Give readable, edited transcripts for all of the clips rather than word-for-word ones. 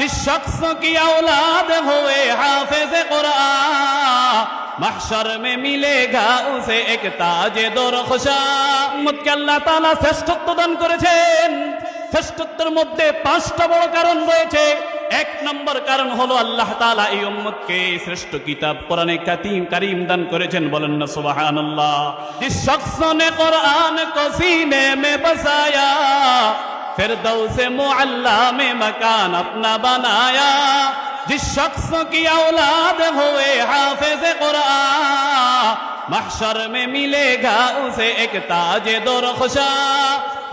जिस शख्स की औलाद हुए हाफिज कुरान महशर में मिलेगा उसे एक ताजे दोरखशा। উম্মতকে আল্লাহ তাআলা শ্রেষ্ঠত্ব দান করেছেন। শ্রেষ্ঠত্বের মধ্যে 5টা বড় কারণ রয়েছে। এক নম্বর কারণ হলো আল্লাহ তাআলা এই উম্মতকে শ্রেষ্ঠ কিতাব কোরআনে কারীম দান করেছেন। বলেন না সুবহানাল্লাহ। जिस शख्स ने कुरान को सीने में बसाया फिरदौस मुअल्ला में मकान अपना बनाया। जिस शख्स की औलाद हुए हाफिज कुरान महशर में मिलेगा उसे एक ताजे दोरखशा।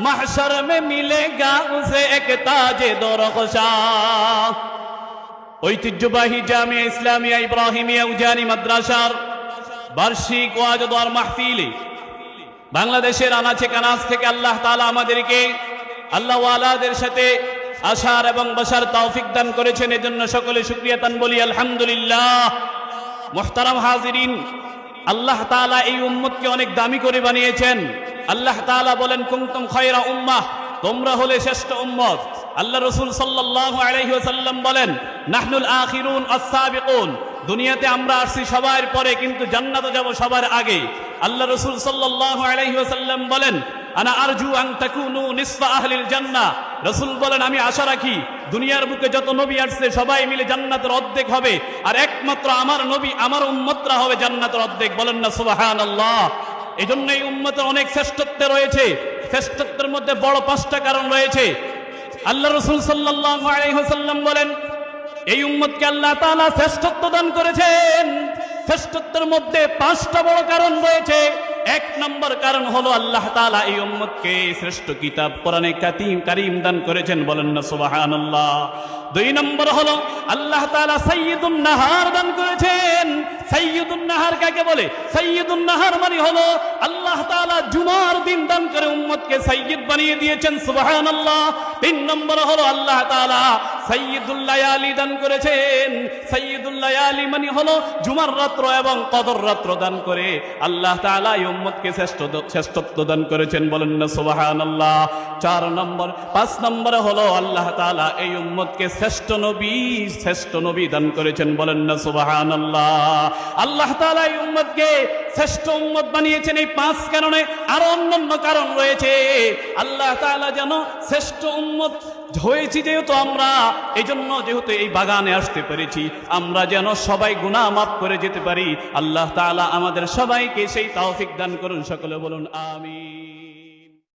महशर में मिलेगा उसे एक ताजे दोरखशा। ঐতিহ্যবাহী জামিয়া ইসলামিয়া ইব্রাহিমিয়া উজানি মাদ্রাসার বার্ষিক ওয়াজ ও মাহফিলে বাংলাদেশের আনাচে কানাচ থেকে আল্লাহ তাআলা আমাদেরকে আল্লাহ ওয়ালাদের সাথে আশার এবং বসার তৌফিক দান করেছেন। এজন্য সকলে শুকরিয়া তান বলি আলহামদুলিল্লাহ। মুহতারাম হাজিরিন, আল্লাহ তাআলা এই উম্মতকে অনেক দামি করে বানিয়েছেন। আল্লাহ তাআলা বলেন কুনতুম খায়রা উম্মাহ, তোমরা হলে শ্রেষ্ঠ উম্মত। আল্লাহ রাসূল সাল্লাল্লাহু আলাইহি ওয়াসাল্লাম বলেন নাহনুল আখিরুন আস-সাবিকুন, দুনিয়াতে আমরা আসছি সবার পরে কিন্তু জান্নাতে যাব সবার আগে। আল্লাহ রাসূল সাল্লাল্লাহু আলাইহি ওয়াসাল্লাম বলেন আনা আরজু আন তাকুনু নিসফা আহলিল জান্নাহ, রাসূল বলেন আমি আশা রাখি দুনিয়ার বুকে যত নবী আসছে সবাই মিলে জান্নাতের অর্ধেক হবে, আর একমাত্র আমার নবী আমার উম্মতরা হবে জান্নাতের অর্ধেক। বলেন না সুবহানাল্লাহ। এজন্য এই উম্মতের অনেক শ্রেষ্ঠত্ব রয়েছে। শ্রেষ্ঠত্বের মধ্যে বড় 5টা কারণ রয়েছে। আল্লাহ রাসূল সাল্লাল্লাহু আলাইহি ওয়াসাল্লাম বলেন এই উম্মতকে আল্লাহ তাআলা শ্রেষ্ঠত্ব দান করেছেন। শ্রেষ্ঠত্বের মধ্যে 5টা বড় কারণ রয়েছে। এক নম্বর কারণ হলো আল্লাহ তাআলা এই উম্মতকে শ্রেষ্ঠ কিতাব কোরআনে কারীম দান করেছেন। বলেন না সুবহানাল্লাহ। 2 নম্বর হলো আল্লাহ তাআলা সাইয়্যিদুন নাহার দান করেছেন। সাইয়্যিদুন নাহার কাকে বলে? সাইয়্যিদুন নাহার মানে হলো আল্লাহ তাআলা জুমার দিন দান করে উম্মতকে সাইয়্যিদ বানিয়ে দিয়েছেন। সুবহানাল্লাহ। 3 নম্বর হলো আল্লাহ তাআলা সাইয়্যিদুল লায়ালি দান করেছেন। সাইয়্যিদুল লায়ালি মানে হলো জুমার রাত্র এবং কদর রাত্র দান করে আল্লাহ তাআলা এই উম্মতকে শ্রেষ্ঠত্ব দান করেছেন। বলেন না সুবহানাল্লাহ। 4 নম্বর 5 নম্বরে হলো আল্লাহ তাআলা এই উম্মতকে শ্রেষ্ঠ নবী দান করেছেন। বলেন না সুবহানাল্লাহ। আল্লাহ তাআলা এই উম্মতকে শ্রেষ্ঠ উম্মত বানিয়েছেন এই 5 কারণে। আর অন্যান্য কারণ রয়েছে। আল্লাহ তাআলা যেন শ্রেষ্ঠ উম্মত হয়েছি যেহেতু আমরা, এজন্য যেহেতু এই বাগানে আসতে পেরেছি, আমরা যেন সবাই গুনাহ মাফ করে যেতে পারি। আল্লাহ তাআলা আমাদের সবাইকে সেই তৌফিক দান করুন। সকলে বলুন আমিন।